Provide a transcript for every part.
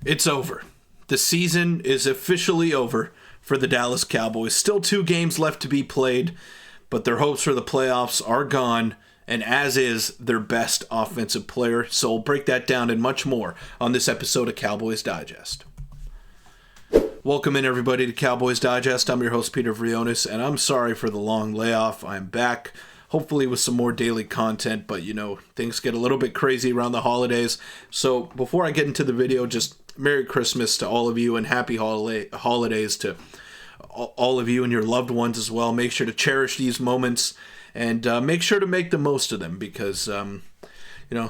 It's over. The season is officially over for the Dallas Cowboys. Still 2 games left to be played, but their hopes for the playoffs are gone, and as is their best offensive player. So we'll break that down and much more on this episode of Cowboys Digest. Welcome in, everybody, to Cowboys Digest. I'm your host, Peter Vryonis, and I'm sorry for the long layoff. I'm back, hopefully with some more daily content, but things get a little bit crazy around the holidays. So before I get into the video, just Merry Christmas to all of you and Happy Holidays to all of you and your loved ones as well. Make sure to cherish these moments and make sure to make the most of them because,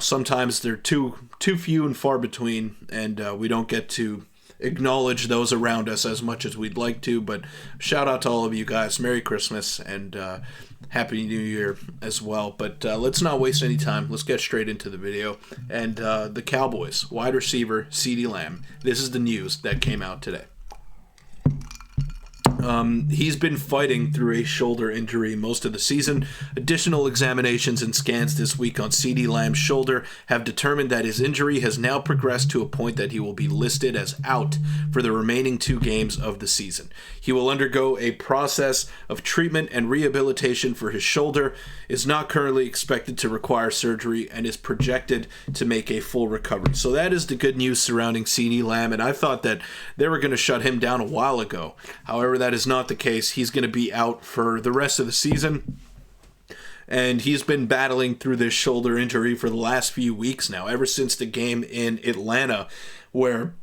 sometimes they're too few and far between, and we don't get to acknowledge those around us as much as we'd like to. But shout out to all of you guys. Merry Christmas and Happy New Year as well. But let's not waste any time. Let's get straight into the video. And the Cowboys wide receiver Ceedee Lamb. This is the news that came out today. He's been fighting through a shoulder injury most of the season. Additional examinations and scans this week on Ceedee Lamb's shoulder have determined that his injury has now progressed to a point that he will be listed as out for the remaining 2 games of the season. He will undergo a process of treatment and rehabilitation for his shoulder, is not currently expected to require surgery, and is projected to make a full recovery. So that is the good news surrounding Ceedee Lamb, and I thought that they were going to shut him down a while ago. However, that is not the case. He's going to be out for the rest of the season, and he's been battling through this shoulder injury for the last few weeks now, ever since the game in Atlanta where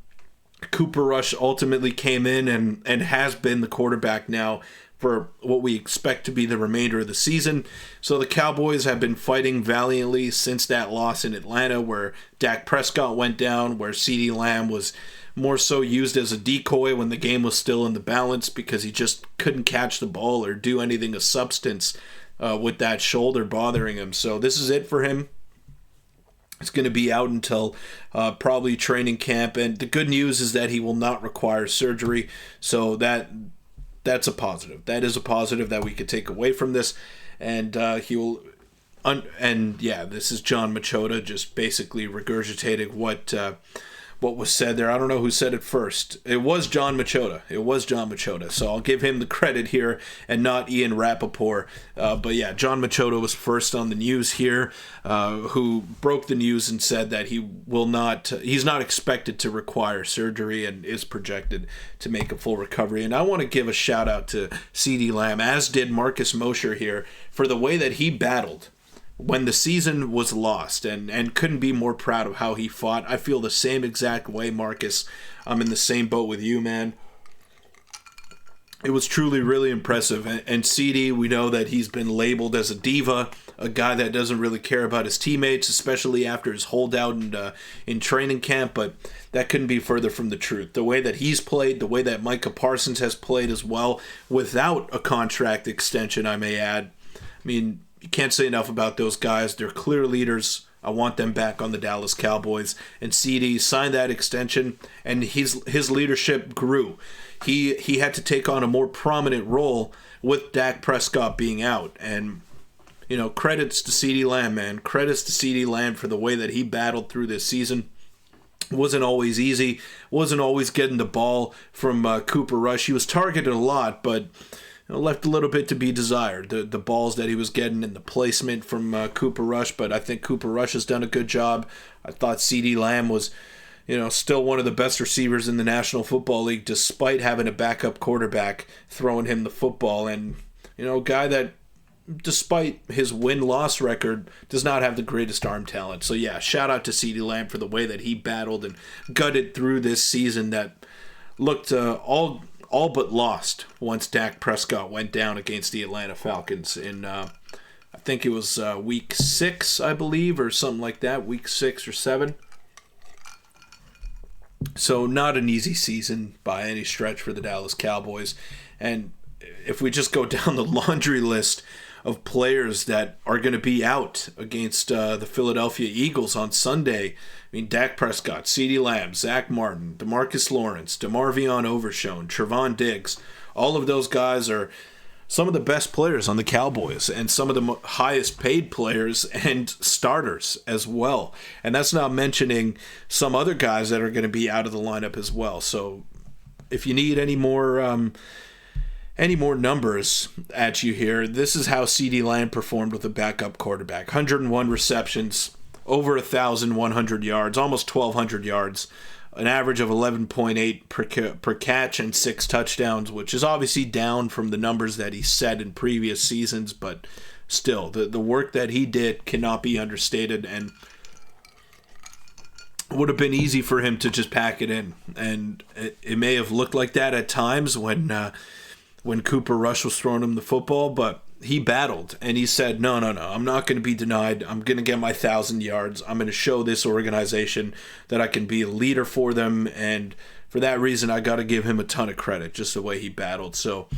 Cooper Rush ultimately came in and has been the quarterback now for what we expect to be the remainder of the season. So the Cowboys have been fighting valiantly since that loss in Atlanta where Dak Prescott went down, where Ceedee Lamb was more so used as a decoy when the game was still in the balance because he just couldn't catch the ball or do anything of substance with that shoulder bothering him. So this is it for him. It's going to be out until probably training camp, and the good news is that he will not require surgery, so that's a positive. That is a positive that we could take away from this, and he will. This is John Machota just basically regurgitating what was said there. I don't know who said it first. It was John Machota. So I'll give him the credit here and not Ian Rappaport. But yeah, John Machota was first on the news here, who broke the news and said that he's not expected to require surgery and is projected to make a full recovery. And I want to give a shout out to Ceedee Lamb, as did Marcus Mosher here, for the way that he battled when the season was lost, and couldn't be more proud of how he fought. I feel the same exact way, Marcus. I'm in the same boat with you, man. It was truly really impressive. And Ceedee, we know that he's been labeled as a diva, a guy that doesn't really care about his teammates, especially after his holdout in training camp, but that couldn't be further from the truth. The way that he's played, the way that Micah Parsons has played as well, without a contract extension, I may add. I mean, you can't say enough about those guys. They're clear leaders. I want them back on the Dallas Cowboys. And Ceedee signed that extension, and his leadership grew. He had to take on a more prominent role with Dak Prescott being out. And, credits to Ceedee Lamb, man. Credits to Ceedee Lamb for the way that he battled through this season. Wasn't always easy. Wasn't always getting the ball from Cooper Rush. He was targeted a lot, but left a little bit to be desired. The balls that he was getting and the placement from Cooper Rush, but I think Cooper Rush has done a good job. I thought Ceedee Lamb was, still one of the best receivers in the National Football League, despite having a backup quarterback throwing him the football, and a guy that, despite his win-loss record, does not have the greatest arm talent. So yeah, shout out to Ceedee Lamb for the way that he battled and gutted through this season that looked all but lost once Dak Prescott went down against the Atlanta Falcons in, I think it was week 6, I believe, or something like that, week 6 or 7. So not an easy season by any stretch for the Dallas Cowboys. And if we just go down the laundry list of players that are going to be out against the Philadelphia Eagles on Sunday, I mean, Dak Prescott, Ceedee Lamb, Zach Martin, DeMarcus Lawrence, DeMarvion Overshown, Trevon Diggs, all of those guys are some of the best players on the Cowboys and some of the highest paid players and starters as well. And that's not mentioning some other guys that are going to be out of the lineup as well. So if you need any more numbers at you here, this is how Ceedee Lamb performed with a backup quarterback. 101 receptions, over 1,100 yards, almost 1,200 yards, an average of 11.8 per catch and 6 touchdowns, which is obviously down from the numbers that he set in previous seasons, but still, the work that he did cannot be understated, and would have been easy for him to just pack it in. And it may have looked like that at times when Cooper Rush was throwing him the football, but he battled, and he said, no, I'm not going to be denied. I'm going to get my 1,000 yards. I'm going to show this organization that I can be a leader for them, and for that reason, I got to give him a ton of credit, just the way he battled. So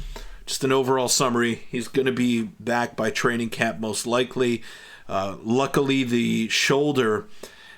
just an overall summary, he's going to be back by training camp most likely. Luckily, the shoulder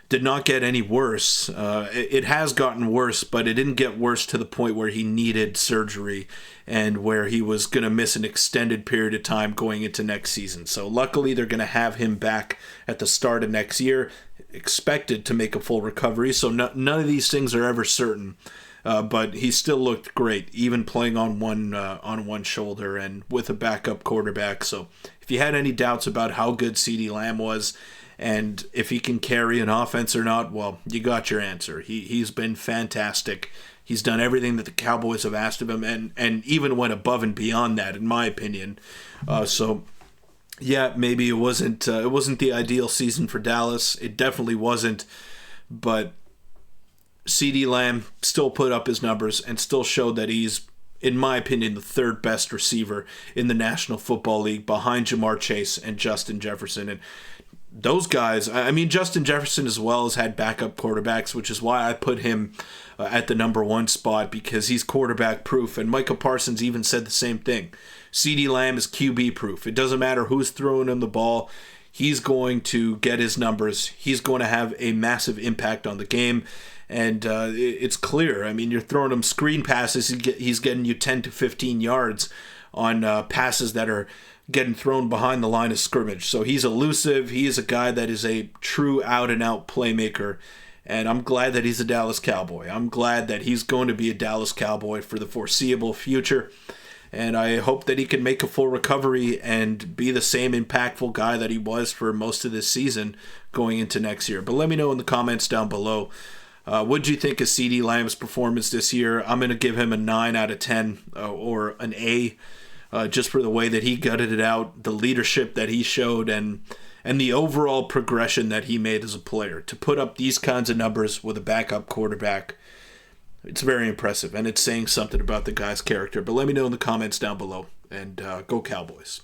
did not get any worse. It has gotten worse, but it didn't get worse to the point where he needed surgery and where he was going to miss an extended period of time going into next season. So luckily, they're going to have him back at the start of next year, expected to make a full recovery. So none of these things are ever certain, but he still looked great, even playing on one shoulder and with a backup quarterback. So if you had any doubts about how good Ceedee Lamb was, and if he can carry an offense or not, well, you got your answer. He's been fantastic. He's done everything that the Cowboys have asked of him, and even went above and beyond that, in my opinion. So, yeah, maybe it wasn't the ideal season for Dallas. It definitely wasn't. But Ceedee Lamb still put up his numbers and still showed that he's, in my opinion, the third best receiver in the National Football League, behind Jamar Chase and Justin Jefferson. And those guys, I mean, Justin Jefferson as well has had backup quarterbacks, which is why I put him at the number one spot, because he's quarterback proof. And Micah Parsons even said the same thing. Ceedee Lamb is QB proof. It doesn't matter who's throwing him the ball. He's going to get his numbers. He's going to have a massive impact on the game. And it's clear. I mean, you're throwing him screen passes. He's getting you 10 to 15 yards on passes that are getting thrown behind the line of scrimmage. So he's elusive. He is a guy that is a true out-and-out playmaker. And I'm glad that he's a Dallas Cowboy. I'm glad that he's going to be a Dallas Cowboy for the foreseeable future. And I hope that he can make a full recovery and be the same impactful guy that he was for most of this season going into next year. But let me know in the comments down below. What do you think of Ceedee Lamb's performance this year? I'm going to give him a 9 out of 10 or an A. Just for the way that he gutted it out, the leadership that he showed, and the overall progression that he made as a player. To put up these kinds of numbers with a backup quarterback, it's very impressive, and it's saying something about the guy's character. But let me know in the comments down below, and go Cowboys.